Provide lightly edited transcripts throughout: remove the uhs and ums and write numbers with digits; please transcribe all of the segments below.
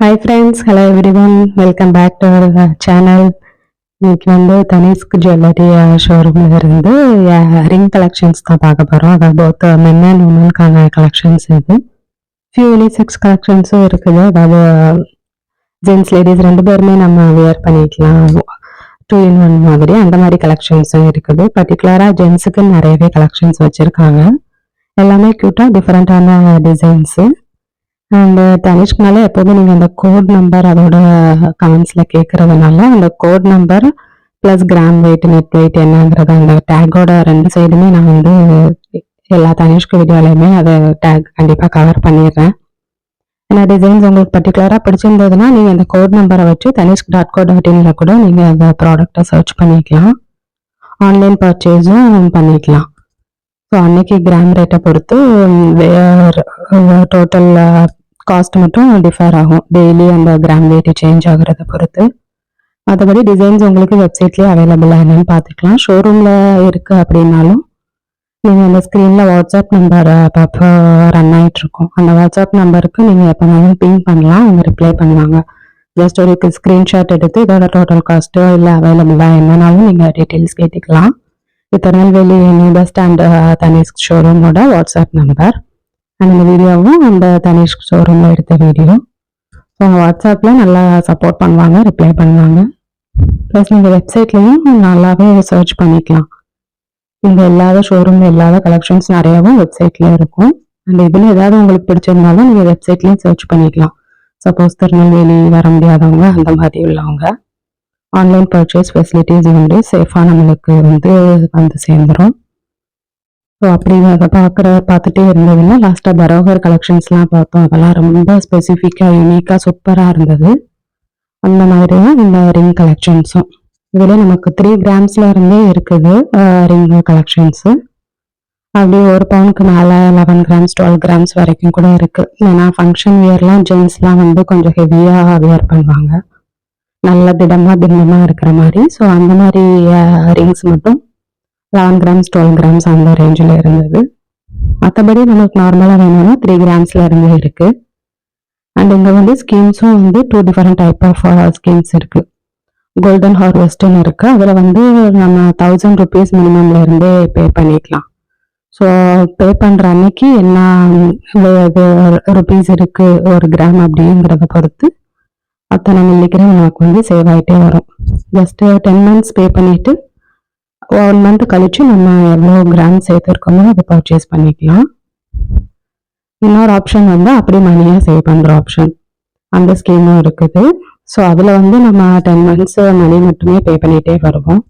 Hi friends, hello everyone, welcome back to our channel. இன்னைக்கு Tanishq jewellery ஷோரூம்ல இருந்து ring collections தான் பார்க்க போகிறோம். அதாவது போத் மென் அண்ட் உமனுக்கான கலெக்ஷன்ஸ் இது. ஃபியூ யூனிசெக்ஸ் கலெக்ஷன்ஸும் இருக்குது. அதாவது ஜென்ஸ் லேடிஸ் ரெண்டு பேருமே நம்ம வியர் பண்ணிக்கலாம், 2 in 1 மாதிரி. அந்த மாதிரி கலெக்ஷன்ஸும் இருக்குது. பர்டிகுலராக ஜென்ஸுக்கு நிறையவே கலெக்ஷன்ஸ் வச்சுருக்காங்க. எல்லாமே க்யூட்டாக டிஃப்ரெண்ட்டான டிசைன்ஸு. அண்ட் தனிஷ்க்னால எப்போவுமே நீங்கள் அந்த கோட் நம்பர் அதோட கமெண்ட்ஸில் கேட்குறதுனால அந்த code number plus gram weight net weight என்னங்கிறது அந்த டேக்கோட 2 சைடுமே நான் எல்லா தனிஷ்க் வீடியோலையுமே அதை டேக் கண்டிப்பாக கவர் பண்ணிடுறேன். ஏன்னா டிசைன்ஸ் உங்களுக்கு பர்டிகுலராக பிடிச்சிருந்ததுன்னா நீங்கள் அந்த கோட் நம்பரை வச்சு tanishq.co.in கூட நீங்கள் அந்த ப்ராடக்டை சர்ச் பண்ணிக்கலாம், ஆன்லைன் பர்ச்சேஸும் பண்ணிக்கலாம். ஸோ அன்னைக்கு கிராம் ரேட்டை பொறுத்து டோட்டல் காஸ்ட் மட்டும் டிஃபர் ஆகும், டெய்லி அந்த கிராம் வெயிட் சேஞ்ச் ஆகுறத பொறுத்து. மற்றபடி டிசைன்ஸ் உங்களுக்கு வெப்சைட்லேயே அவைலபிளாக என்னன்னு பார்த்துக்கலாம். ஷோரூமில் இருக்குது அப்படின்னாலும் நீங்கள் அந்த ஸ்க்ரீனில் வாட்ஸ்அப் நம்பர் அப்பப்போ ரன் ஆகிட்ருக்கோம். அந்த வாட்ஸ்அப் நம்பருக்கு நீங்கள் எப்போனாலும் பிங் பண்ணலாம், அவங்க ரிப்ளை பண்ணுவாங்க. ஜஸ்ட் ஒரு ஸ்க்ரீன்ஷாட் எடுத்து இதோட டோட்டல் காஸ்ட்டோ இல்லை அவைலபிளாக என்னன்னாலும் நீங்கள் டீட்டெயில்ஸ் கேட்டுக்கலாம். Tirunelveli new bus stand Tanishq ஷோரூமோட வாட்ஸ்அப் நம்பர். அண்ட் இந்த வீடியோவும் அந்த தனிஷ்க் ஷோரூமில் எடுத்த வீடியோ. ஸோ அவங்க வாட்ஸ்அப்பில் நல்லா சப்போர்ட் பண்ணுவாங்க, ரிப்ளை பண்ணுவாங்க. ப்ளஸ் நீங்கள் வெப்சைட்லேயும் நல்லாவே சர்ச் பண்ணிக்கலாம். இங்கே இல்லாத ஷோரூமில் இல்லாத கலெக்ஷன்ஸ் நிறையாவும் வெப்சைட்டில் இருக்கும். அண்ட் இதில் ஏதாவது உங்களுக்கு பிடிச்சிருந்தாலும் நீங்கள் வெப்சைட்லேயும் சர்ச் பண்ணிக்கலாம். சப்போஸ் திருநெல்வேலி வர முடியாதவங்க அந்த மாதிரி உள்ளவங்க ஆன்லைன் பர்ச்சேஸ் ஃபெசிலிட்டிஸ் சேஃபாக நம்மளுக்கு வந்து சேர்ந்துடும். ஸோ அப்படி அதை பார்த்துட்டே இருந்ததுன்னா லாஸ்ட்டாக பரோகர் கலெக்ஷன்ஸ்லாம் பார்த்தோம். அதெல்லாம் ரொம்ப ஸ்பெசிஃபிக்காக யூனிக்காக சூப்பராக இருந்தது. அந்த மாதிரி தான் இந்த ரிங் கலெக்ஷன்ஸும். இதில் நமக்கு 3 கிராம்ஸ்ல இருந்தே இருக்குது ரிங் கலெக்ஷன்ஸு. அப்படியே 1 பவுனுக்கு மேலே 11 கிராம்ஸ் 12 கிராம்ஸ் வரைக்கும் கூட இருக்குது. ஏன்னா ஃபங்க்ஷன் வியர்லாம் ஜென்ஸ்லாம் கொஞ்சம் ஹெவியாக வியர் பண்ணுவாங்க, நல்ல திடமாக இருக்கிற மாதிரி. ஸோ அந்த மாதிரி ரிங்ஸ் மட்டும் 11 கிராம்ஸ் 12 கிராம்ஸ் அந்த ரேஞ்சில் இருந்தது. மற்றபடி நமக்கு நார்மலாக வேணும்னா 3 கிராம்ஸ்ல இருந்து இருக்கு. அண்ட் இங்கே ஸ்கீம்ஸும் 2 டிஃப்ரெண்ட் டைப் ஆஃப் ஸ்கீம்ஸ் இருக்கு. கோல்டன் ஹார்வெஸ்ட்னு இருக்கு. அதில் நம்ம 1000 ருபீஸ் மினிமம்ல இருந்தே பே பண்ணிக்கலாம். ஸோ பே பண்ணுற அன்னைக்கு என்ன ருபீஸ் இருக்கு 1 கிராம் அப்படிங்கிறத பொறுத்து அத்தனை மில்லிகிராம் நமக்கு சேவ் ஆகிட்டே வரும். ஜஸ்ட் 10 மந்த்ஸ் பே பண்ணிட்டு 1 மந்த் கழிச்சு நம்ம எவ்வளோ கிராம் சேர்த்துருக்கோமோ அதை பர்ச்சேஸ் பண்ணிக்கலாம். இன்னொரு ஆப்ஷன் அப்படி மணியாக சேவ் பண்ணுற ஆப்ஷன், அந்த ஸ்கீமும் இருக்குது. ஸோ அதில் நம்ம 10 மந்த்ஸ் மணி மட்டுமே பே பண்ணிகிட்டே வருவோம்.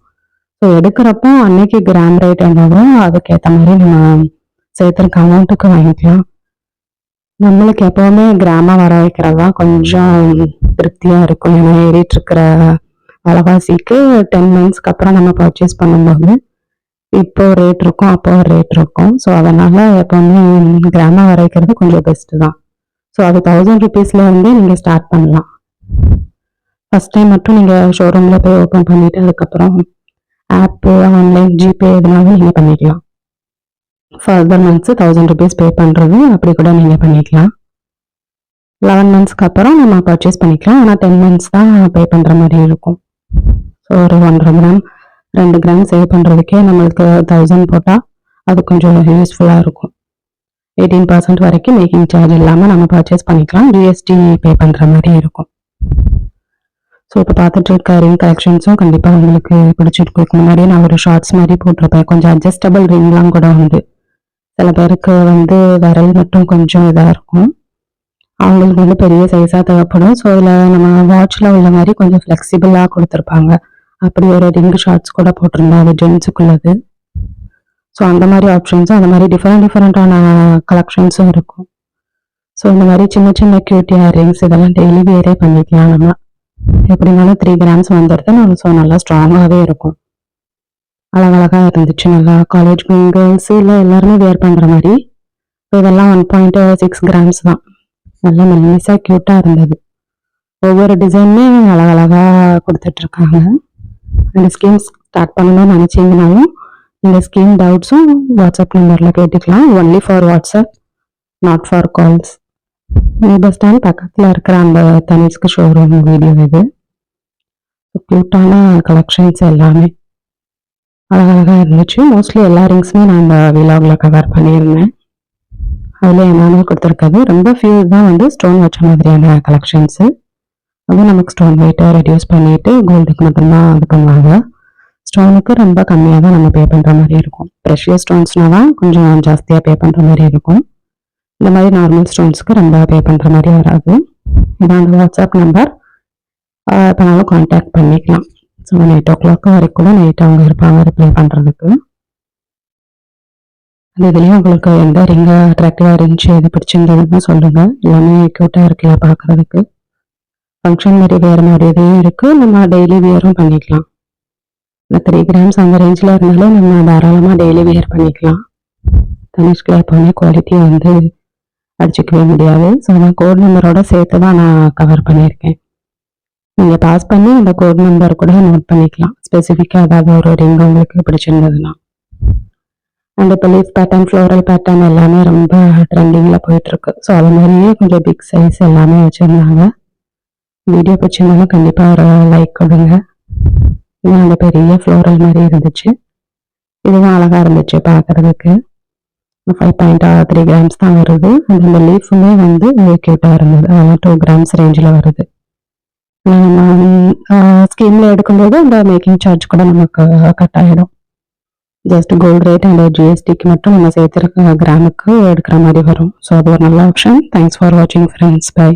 ஸோ எடுக்கிறப்போ அன்னைக்கு கிராம் ரேட் என்னவோ அதுக்கேற்ற மாதிரி நம்ம சேர்த்துருக்க அமௌண்ட்டுக்கு வாங்கிக்கலாம். நம்மளுக்கு எப்போவுமே கிராமம் வர வைக்கிறதா கொஞ்சம் திருப்தியாக இருக்கும். ஏன்னா ஏறிட்டு இருக்கிற விலைவாசிக்கு 10 மந்த்ஸ்க்கு அப்புறம் நம்ம பர்ச்சேஸ் பண்ணும்போது இப்போ ரேட் இருக்கும், அப்போ ரேட் இருக்கும். ஸோ அதனால எப்போவுமே கிராமம் வர வைக்கிறது கொஞ்சம் பெஸ்ட்டு தான். ஸோ அது 1000 ருபீஸ்ல நீங்கள் ஸ்டார்ட் பண்ணலாம். ஃபர்ஸ்ட் டைம் மட்டும் நீங்கள் ஷோரூமில் போய் ஓப்பன் பண்ணிவிட்டு அதுக்கப்புறம் ஆப்பு ஆன்லைன் ஜிபே எதுனாலும் நீங்கள் பண்ணிக்கலாம். ஃபர்தர் மந்த்ஸ் 1000 ருபீஸ் பே பண்ணுறது அப்படி கூட நீங்கள் பண்ணிக்கலாம். 11 மந்த்ஸ்க்கு அப்புறம் நம்ம பர்ச்சேஸ் பண்ணிக்கலாம். ஆனால் 10 மந்த்ஸ் தான் பே பண்ணுற மாதிரி இருக்கும். ஸோ ஒரு 1.5 கிராம் 2 கிராம் சேவ் பண்ணுறதுக்கே நம்மளுக்கு 1000 போட்டால் அது கொஞ்சம் யூஸ்ஃபுல்லாக இருக்கும். 18% வரைக்கும் மேக்கிங் சார்ஜ் இல்லாமல் நம்ம பர்ச்சேஸ் பண்ணிக்கலாம். ஜிஎஸ்டி பே பண்ணுற மாதிரி இருக்கும். ஸோ இப்போ பார்த்துட்டு இருக்க ரிங் கலெக்ஷன்ஸும் கண்டிப்பாக உங்களுக்கு பிடிச்சிருக்கு. முன்னாடியே நான் ஒரு ஷார்ட்ஸ் மாதிரி போட்டிருப்பேன். கொஞ்சம் அட்ஜஸ்டபிள் ரிங்லாம் கூட சில பேருக்கு விரல் மட்டும் கொஞ்சம் இதாக இருக்கும், அவங்களுக்கு பெரிய சைஸாக தேவைப்படும். ஸோ இதில் நம்ம வாட்சில் உள்ள மாதிரி கொஞ்சம் ஃப்ளெக்சிபிளாக கொடுத்துருப்பாங்க. அப்படி ஒரு ரிங் ஷார்ட்ஸ் கூட போட்டிருந்தோம், அது ஜென்ஸுக்குள்ளது. ஸோ அந்த மாதிரி ஆப்ஷன்ஸும் அந்த மாதிரி டிஃப்ரெண்டான கலெக்ஷன்ஸும் இருக்கும். ஸோ இந்த மாதிரி சின்ன சின்ன கியூட் இயரிங்ஸ் இதெல்லாம் டெய்லி வேரே பண்ணிக்கலாம். நம்ம எப்படினாலும் 3 கிராம்ஸ் வந்துடுது. ஸோ நல்லா ஸ்ட்ராங்காகவே இருக்கும், அழகழகாக இருந்துச்சு. நல்லா காலேஜ் கேர்ள்ஸ் இல்லை எல்லாருமே வேர் பண்ணுற மாதிரி. இதெல்லாம் 1.6 கிராம்ஸ் தான். நல்லா மெல்லிஸாக க்யூட்டாக இருந்தது. ஒவ்வொரு டிசைனுமே அழகழகாக கொடுத்துட்ருக்காங்க. அந்த ஸ்கீம் ஸ்டார்ட் பண்ணணும்னு நினச்சிங்கனாலும் இந்த ஸ்கீம் டவுட்ஸும் வாட்ஸ்அப் நம்பரில் கேட்டுக்கலாம். Only for WhatsApp, not for calls. New bus stand பக்கத்தில் இருக்கிற அந்த தனிஷ்க் ஷோரூம் வீடியோ இது. க்யூட்டான கலெக்ஷன்ஸ் எல்லாமே அழகழகாக இருந்துச்சு. மோஸ்ட்லி எல்லா ரிங்ஸுமே நான் அந்த விலாகில் கவர் பண்ணியிருந்தேன். அதில் என்னென்ன கொடுத்துருக்காது, ரொம்ப ஃபியூ தான் வந்து ஸ்டோன் வச்ச மாதிரியான கலெக்ஷன்ஸு. அதுவும் நமக்கு ஸ்டோன் வெயிட்டை ரெடியூஸ் பண்ணிவிட்டு கோல்டுக்கு மட்டும்தான் இது பண்ணுவாங்க. ஸ்டோனுக்கு ரொம்ப கம்மியாக தான் நம்ம பே பண்ணுற மாதிரி இருக்கும். ப்ரெஷியஸ் ஸ்டோன்ஸ்னால் தான் கொஞ்சம் ஜாஸ்தியாக பே பண்ணுற மாதிரி இருக்கும். இந்த மாதிரி நார்மல் ஸ்டோன்ஸ்க்கு ரொம்ப பே பண்ணுற மாதிரி வராது. இதான் அந்த வாட்ஸ்அப் நம்பர். எப்போனாலும் கான்டாக்ட் பண்ணிக்கலாம். ஸோ 8 வரைக்கும் நைட் அவங்க இருப்பாங்க ரிப்ளை பண்ணுறதுக்கு. அந்த இதுலேயும் உங்களுக்கு எந்த ரிங்கு அட்ராக்டிவாக இருந்துச்சு, எது பிடிச்சிருந்ததுன்னு சொல்லுங்கள். எல்லாமே க்யூட்டாக இருக்குல்ல பார்க்குறதுக்கு. ஃபங்க்ஷன் மாதிரி வேறு மாதிரி இதையும் இருக்குது, நம்ம டெய்லி வியரும் பண்ணிக்கலாம். இந்த 3 கிராம்ஸ் அந்த ரேஞ்சில் இருந்தாலும் நம்ம தாராளமாக டெய்லி வியர் பண்ணிக்கலாம். தனிஷ்கில் எப்போவுமே குவாலிட்டி வந்து அடிச்சிக்கவே முடியாது. ஸோ நான் கோட் நம்பரோட சேர்த்து தான் நான் கவர் பண்ணியிருக்கேன். நீங்கள் பாஸ் பண்ணி அந்த கோட் நம்பர் கூட நோட் பண்ணிக்கலாம், ஸ்பெசிஃபிக்காக ஏதாவது ஒரு ரிங் உங்களுக்கு பிடிச்சிருந்ததுன்னா. அண்ட் இப்போ லீஃப் பேட்டர்ன், ஃப்ளோரல் பேட்டர்ன் எல்லாமே ரொம்ப ட்ரெண்டிங்கில் போயிட்டுருக்கு. ஸோ அது மாதிரியே கொஞ்சம் பிக் சைஸ் எல்லாமே வச்சுருந்தாங்க. வீடியோ பிடிச்சிருந்தாலும் கண்டிப்பாக ஒரு லைக் கொடுங்க. இன்னும் அந்த பெரிய ஃப்ளோரல் மாதிரி இருந்துச்சு. இதுவும் அழகாக இருந்துச்சு பார்க்குறதுக்கு. 5.3 கிராம்ஸ் தான் வருது. அண்ட் இந்த லீஃபுமே வந்து க்யூட்டாக இருந்தது. அதெல்லாம் 2 கிராம்ஸ் ரேஞ்சில் வருது. நம்ம ஸ்கீமில் எடுக்கும்போது அந்த மேக்கிங் சார்ஜ் கூட நமக்கு கட் ஆகிடும். ஜஸ்ட் கோல்டு ரேட் அண்ட் ஜிஎஸ்டிக்கு மட்டும் நம்ம சேர்த்துருக்க கிராமுக்கு எடுக்கிற மாதிரி வரும். ஸோ அது ஒரு நல்ல ஆப்ஷன். தேங்க்ஸ் ஃபார் வாட்சிங் ஃப்ரெண்ட்ஸ். பை.